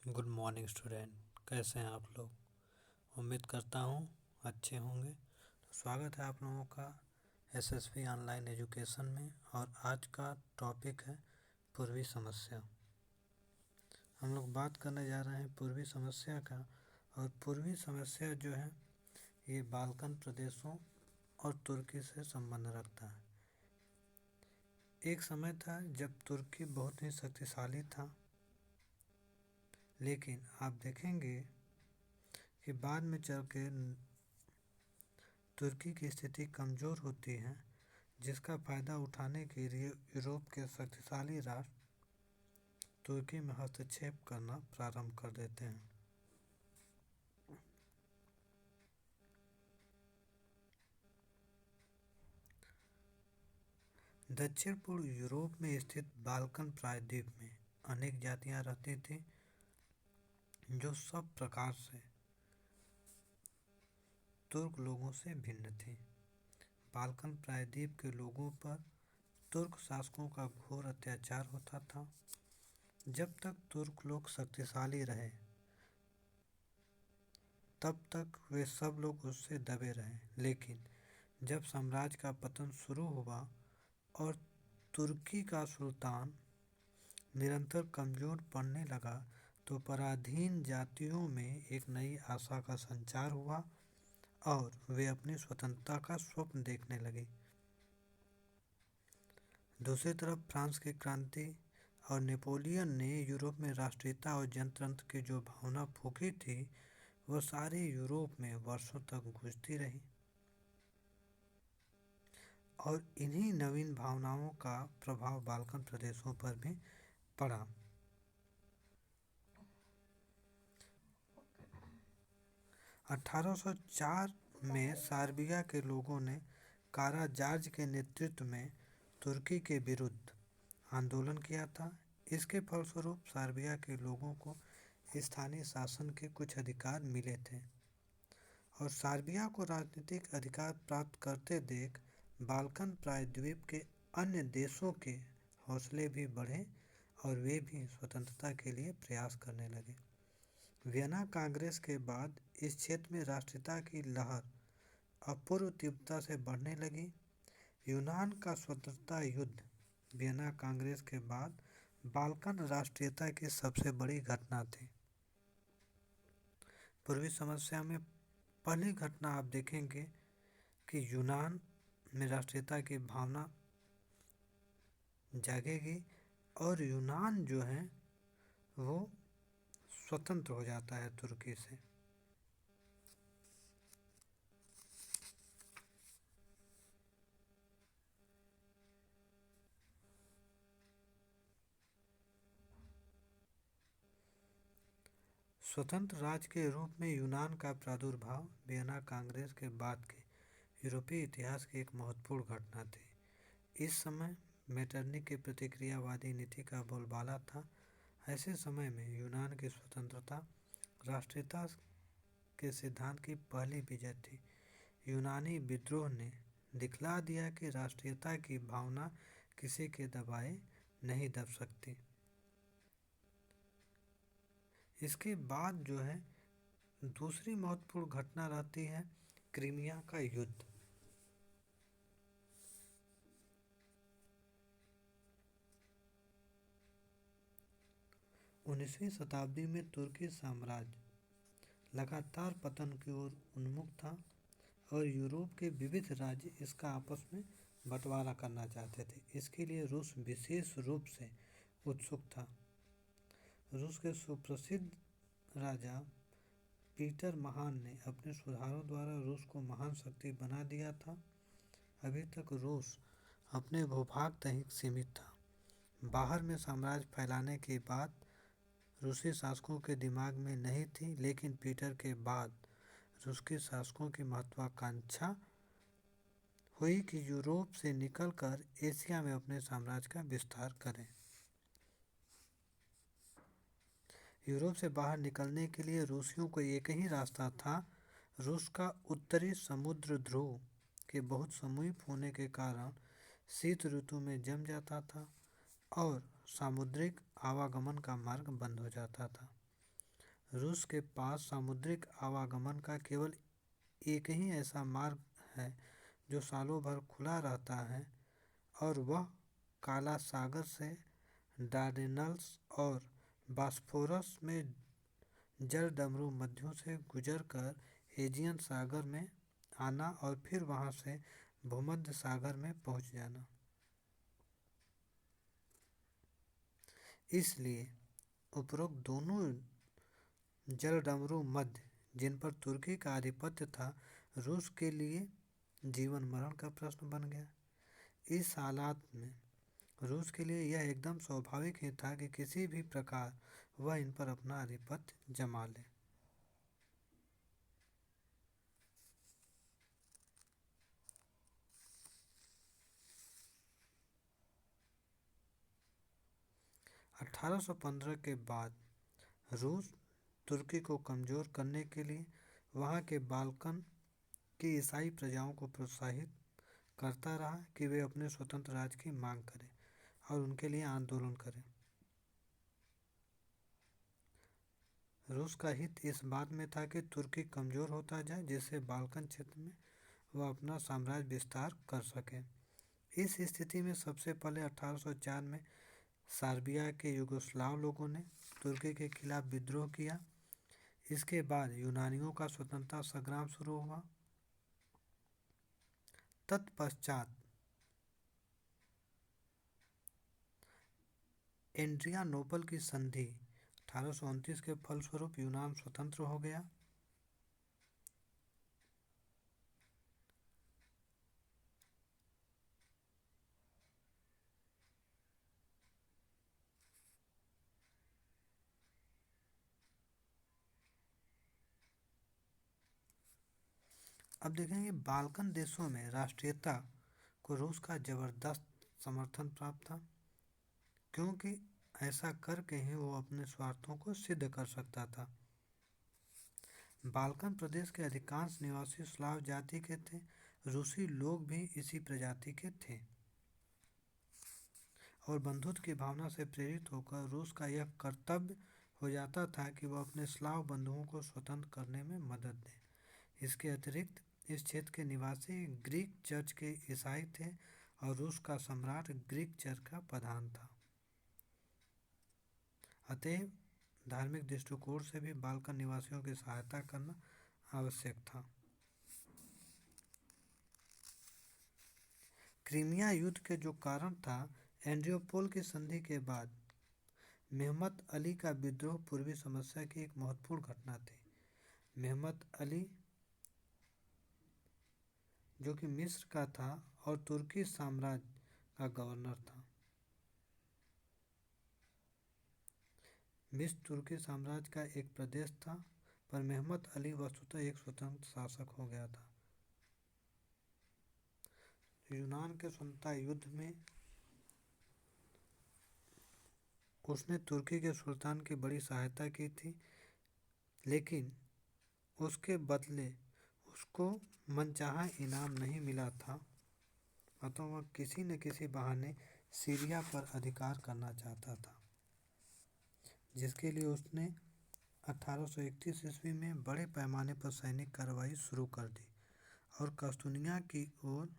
Good morning student. कैसे हैं आप लोग? उम्मीद करता हूँ अच्छे होंगे। तो स्वागत है आप लोगों का एसएसपी ऑनलाइन एजुकेशन में। और आज का टॉपिक है पूर्वी समस्या। हम लोग बात करने जा रहे हैं पूर्वी समस्या का। और पूर्वी समस्या जो है ये बाल्कन प्रदेशों और तुर्की से संबंध रखता है। एक समय था जब तुर्की बहुत ही शक्तिशाली था, लेकिन आप देखेंगे कि बाद में चल के तुर्की की स्थिति कमज़ोर होती है, जिसका फ़ायदा उठाने के लिए यूरोप के शक्तिशाली राष्ट्र तुर्की में हस्तक्षेप करना प्रारंभ कर देते हैं। दक्षिण पूर्व यूरोप में स्थित बाल्कन प्रायद्वीप में अनेक जातियां रहती थीं, जो सब प्रकार से तुर्क लोगों से भिन्न थीं। बाल्कन प्रायद्वीप के लोगों पर तुर्क शासकों का घोर अत्याचार होता था। जब तक तुर्क लोग शक्तिशाली रहे तब तक वे सब लोग उससे दबे रहे, लेकिन जब साम्राज्य का पतन शुरू हुआ और तुर्की का सुल्तान निरंतर कमज़ोर पड़ने लगा, तो पराधीन जातियों में एक नई आशा का संचार हुआ और वे अपनी स्वतंत्रता का स्वप्न देखने लगे। दूसरी तरफ फ्रांस की क्रांति और नेपोलियन ने यूरोप में राष्ट्रीयता और जनतंत्र की जो भावना फूंकी थी, वह सारे यूरोप में वर्षों तक गूंजती रही। और इन्हीं नवीन भावनाओं का प्रभाव बाल्कन प्रदेशों पर भी पड़ा। 1804 में सर्बिया के लोगों ने काराजार्ज के नेतृत्व में तुर्की के विरुद्ध आंदोलन किया था। इसके फलस्वरूप सर्बिया के लोगों को स्थानीय शासन के कुछ अधिकार मिले थे और सर्बिया को राजनीतिक अधिकार प्राप्त करते देख बाल्कन प्रायद्वीप के अन्य देशों के हौसले भी बढ़े और वे भी स्वतंत्रता के लिए प्रयास करने लगे। वियना कांग्रेस के बाद इस क्षेत्र में राष्ट्रीयता की लहर अपूर्व तीव्रता से बढ़ने लगी। यूनान का स्वतंत्रता युद्ध वियना कांग्रेस के बाद बाल्कन राष्ट्रीयता की सबसे बड़ी घटना थी। पूर्वी समस्या में पहली घटना आप देखेंगे कि यूनान में राष्ट्रीयता की भावना जागेगी और यूनान जो है वो स्वतंत्र हो जाता है तुर्की से। स्वतंत्र राज्य के रूप में यूनान का प्रादुर्भाव वियना कांग्रेस के बाद के यूरोपीय इतिहास की एक महत्वपूर्ण घटना थी। इस समय मेटरनिख की प्रतिक्रियावादी नीति का बोलबाला था। ऐसे समय में यूनान की स्वतंत्रता राष्ट्रीयता के सिद्धांत की पहली विजय थी। यूनानी विद्रोह ने दिखला दिया कि राष्ट्रीयता की भावना किसी के दबाए नहीं दब सकती। इसके बाद जो है दूसरी महत्वपूर्ण घटना रहती है क्रीमिया का युद्ध। 19वीं शताब्दी में तुर्की साम्राज्य लगातार पतन की ओर उन्मुख था और यूरोप के विविध राज्य इसका आपस में बंटवारा करना चाहते थे। इसके लिए रूस विशेष रूप से उत्सुक था। रूस के सुप्रसिद्ध राजा पीटर महान ने अपने सुधारों द्वारा रूस को महान शक्ति बना दिया था। अभी तक रूस अपने भूभाग तक ही सीमित था। बाहर में साम्राज्य फैलाने की बात रूसी शासकों के दिमाग में नहीं थी, लेकिन पीटर के बाद रूस के शासकों की महत्वाकांक्षा हुई कि यूरोप से निकलकर एशिया में अपने साम्राज्य का विस्तार करें। यूरोप से बाहर निकलने के लिए रूसियों को एक ही रास्ता था। रूस का उत्तरी समुद्र ध्रुव के बहुत समीप होने के कारण शीत ऋतु में जम जाता था और सामुद्रिक आवागमन का मार्ग बंद हो जाता था। रूस के पास सामुद्रिक आवागमन का केवल एक ही ऐसा मार्ग है जो सालों भर खुला रहता है, और वह काला सागर से डार्डेनल्स और बॉस्फोरस में जलडमरू मध्यों से गुजरकर एजियन सागर में आना और फिर वहां से भूमध्य सागर में पहुंच जाना। इसलिए उपरोक्त दोनों जलडमरू मध्य, जिन पर तुर्की का आधिपत्य था, रूस के लिए जीवन मरण का प्रश्न बन गया। इस हालात में रूस के लिए यह एकदम स्वाभाविक ही था कि किसी भी प्रकार वह इन पर अपना आधिपत्य जमा ले। अठारह के बाद रूस तुर्की को कमज़ोर करने के लिए वहाँ के बाल्कन की ईसाई प्रजाओं को प्रोत्साहित करता रहा कि वे अपने स्वतंत्र राज्य की मांग करें और उनके लिए आंदोलन करें। रूस का हित इस बात में था कि तुर्की कमज़ोर होता जाए, जिससे बाल्कन क्षेत्र में वह अपना साम्राज्य विस्तार कर सके। इस स्थिति में सबसे पहले 1804 में सर्बिया के युगोस्लाव लोगों ने तुर्की के खिलाफ विद्रोह किया। इसके बाद यूनानियों का स्वतंत्रता संग्राम शुरू हुआ। तत्पश्चात एड्रियानोपल की संधि 1829 के फलस्वरूप यूनान स्वतंत्र हो गया। अब देखेंगे बाल्कन देशों में राष्ट्रीयता को रूस का जबरदस्त समर्थन प्राप्त था, क्योंकि ऐसा करके ही वो अपने स्वार्थों को सिद्ध कर सकता था। बाल्कन प्रदेश के अधिकांश निवासी स्लाव जाति के थे। रूसी लोग भी इसी प्रजाति के थे और बंधुत्व की भावना से प्रेरित होकर रूस का यह कर्तव्य हो जाता था कि वह अपने स्लाव बंधुओं को स्वतंत्र करने में मदद दे। इसके अतिरिक्त इस क्षेत्र के निवासी ग्रीक चर्च के ईसाई थे और रूस का सम्राट ग्रीक चर्च का प्रधान था। अतएव धार्मिक दृष्टिकोण से भी बाल्कन निवासियों की सहायता करना आवश्यक था। क्रीमिया युद्ध के जो कारण था, एंड्रियोपोल की संधि के बाद मेहमत अली का विद्रोह पूर्वी समस्या की एक महत्वपूर्ण घटना थी। मेहमत अली, जो कि मिस्र का था और तुर्की साम्राज्य का गवर्नर था। मिस्र तुर्की साम्राज्य का एक प्रदेश था, पर मेहमत अली वस्तुतः एक स्वतंत्र शासक हो गया था। यूनान के स्वतंत्रता युद्ध में उसने तुर्की के सुल्तान की बड़ी सहायता की थी, लेकिन उसके बदले उसको मनचाहा इनाम नहीं मिला था, अतः वह किसी न किसी बहाने सीरिया पर अधिकार करना चाहता था, जिसके लिए उसने 1831 ईस्वी में बड़े पैमाने पर सैनिक कार्रवाई शुरू कर दी और कस्तूनिया की ओर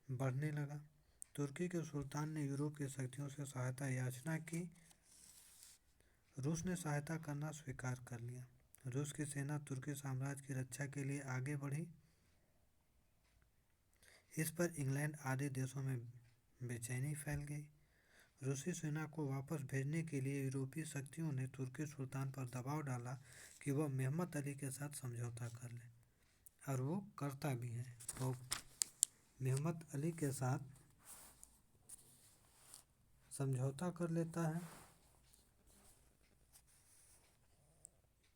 बढ़ने लगा। तुर्की के सुल्तान ने यूरोप की शक्तियों से सहायता याचना की। रूस ने सहायता करना स्वीकार कर लिया। रूस की सेना तुर्की साम्राज्य की रक्षा के लिए आगे बढ़ी। इस पर इंग्लैंड आदि देशों में बेचैनी फैल गई। रूसी सेना को वापस भेजने के लिए यूरोपीय शक्तियों ने तुर्की सुल्तान पर दबाव डाला कि वह मेहमत अली के साथ समझौता कर ले, और वो करता भी है। वो मेहमत अली के साथ समझौता कर लेता है।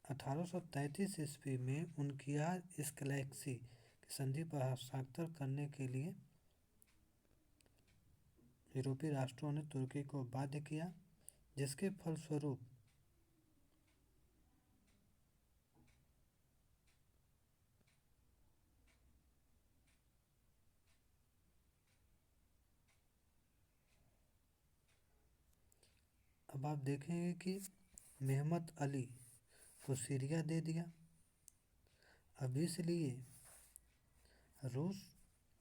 1833 ईस्वी में उनकियार स्कैलेक्सी की संधि पर हस्ताक्षर करने के लिए यूरोपीय राष्ट्रों ने तुर्की को बाध्य किया, जिसके फलस्वरूप अब आप देखेंगे कि मेहमत अली को सीरिया दे दिया। अब इसलिए रूस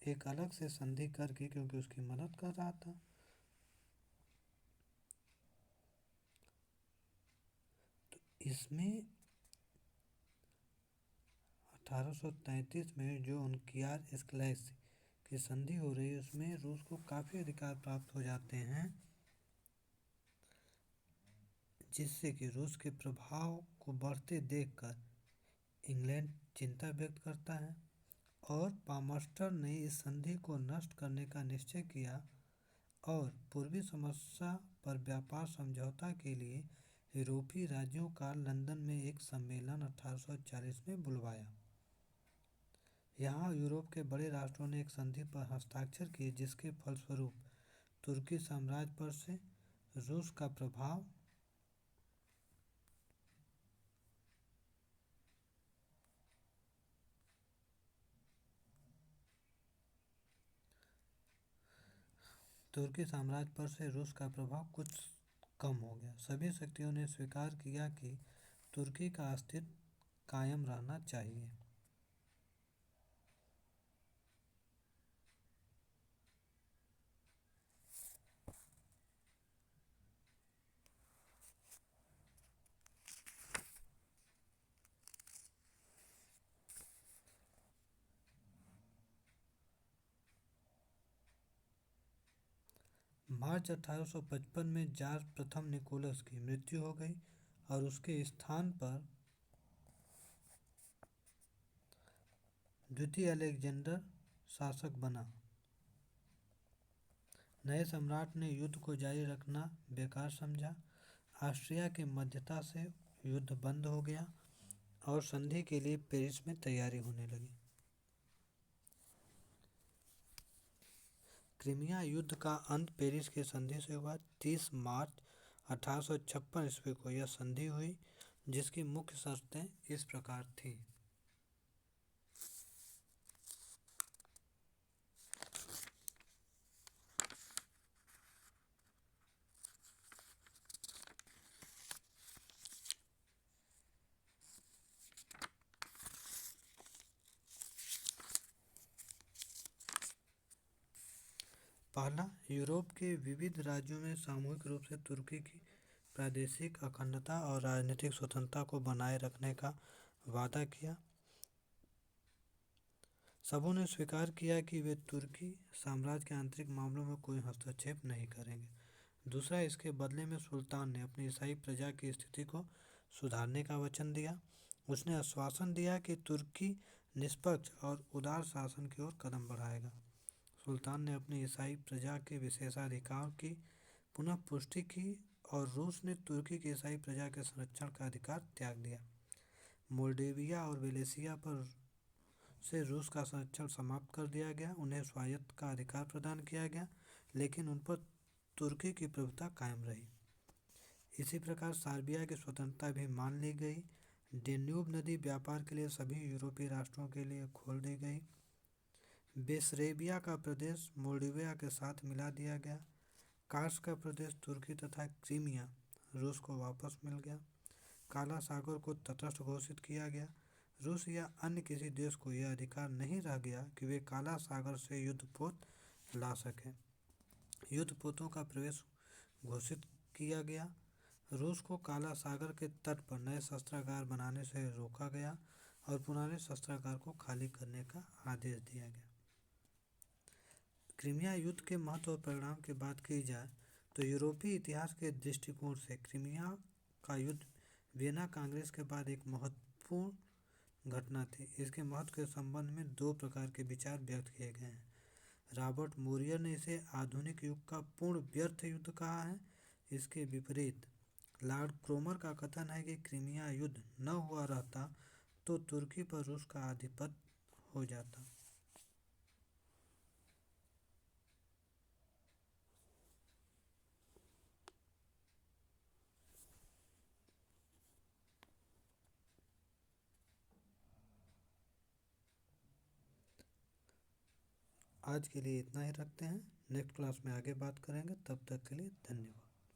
एक अलग से संधि करके, क्योंकि उसकी मदद कर रहा था, तो इसमें 1833 में जो उनकियार स्क्लेस की संधि हो रही है उसमें रूस को काफ़ी अधिकार प्राप्त हो जाते हैं, जिससे कि रूस के प्रभाव को बढ़ते देखकर इंग्लैंड चिंता व्यक्त करता है और पामस्टर ने इस संधि को नष्ट करने का निश्चय किया और पूर्वी समस्या पर व्यापार समझौता के लिए यूरोपीय राज्यों का लंदन में एक सम्मेलन 1840 में बुलवाया। यहाँ यूरोप के बड़े राष्ट्रों ने एक संधि पर हस्ताक्षर किए, जिसके फलस्वरूप तुर्की साम्राज्य पर से रूस का प्रभाव कुछ कम हो गया। सभी शक्तियों ने स्वीकार किया कि तुर्की का अस्तित्व कायम रहना चाहिए। मार्च 1855 में जार प्रथम निकोलस की मृत्यु हो गई और उसके स्थान पर द्वितीय अलेक्जेंडर शासक बना। नए सम्राट ने युद्ध को जारी रखना बेकार समझा। ऑस्ट्रिया की मध्यस्थता से युद्ध बंद हो गया और संधि के लिए पेरिस में तैयारी होने लगी। क्रीमिया युद्ध का अंत पेरिस की संधि से हुआ। 30 मार्च 1856 ईस्वी को यह संधि हुई, जिसकी मुख्य शर्तें इस प्रकार थीं। पहला, यूरोप के विविध राज्यों में सामूहिक रूप से तुर्की की प्रादेशिक अखंडता और राजनीतिक स्वतंत्रता को बनाए रखने का वादा किया। सबों ने स्वीकार किया कि वे तुर्की साम्राज्य के आंतरिक मामलों में कोई हस्तक्षेप नहीं करेंगे। दूसरा, इसके बदले में सुल्तान ने अपनी ईसाई प्रजा की स्थिति को सुधारने का वचन दिया। उसने आश्वासन दिया कि तुर्की निष्पक्ष और उदार शासन की ओर कदम बढ़ाएगा। सुल्तान ने अपनी ईसाई प्रजा के विशेषाधिकार की पुनः पुष्टि की और रूस ने तुर्की की ईसाई प्रजा के संरक्षण का अधिकार त्याग दिया। मोल्डेविया और वेलेसिया पर से रूस का संरक्षण समाप्त कर दिया गया, उन्हें स्वायत्त का अधिकार प्रदान किया गया, लेकिन उन पर तुर्की की प्रभुता कायम रही। इसी प्रकार सर्बिया की स्वतंत्रता भी मान ली गई। डेन्यूब नदी व्यापार के लिए सभी यूरोपीय राष्ट्रों के लिए खोल दी गई। बेसरेबिया का प्रदेश मोल्डोविया के साथ मिला दिया गया। कार्स का प्रदेश तुर्की तथा क्रीमिया रूस को वापस मिल गया। काला सागर को तटस्थ घोषित किया गया। रूस या अन्य किसी देश को यह अधिकार नहीं रह गया कि वे काला सागर से युद्धपोत ला सकें। युद्धपोतों का प्रवेश घोषित किया गया। रूस को काला सागर के तट पर नए शस्त्रागार बनाने से रोका गया और पुराने शस्त्रागार को खाली करने का आदेश दिया गया। क्रीमिया युद्ध के महत्व और परिणाम की बात की जाए तो यूरोपीय इतिहास के दृष्टिकोण से क्रीमिया का युद्ध वियना कांग्रेस के बाद एक महत्वपूर्ण घटना थी। इसके महत्व के संबंध में दो प्रकार के विचार व्यक्त किए गए हैं। रॉबर्ट मोरियर ने इसे आधुनिक युग का पूर्ण व्यर्थ युद्ध कहा है। इसके विपरीत लॉर्ड क्रोमर का कथन है कि क्रीमिया युद्ध न हुआ रहता तो तुर्की पर रूस का आधिपत्य हो जाता। आज के लिए इतना ही रखते हैं। नेक्स्ट क्लास में आगे बात करेंगे। तब तक के लिए धन्यवाद।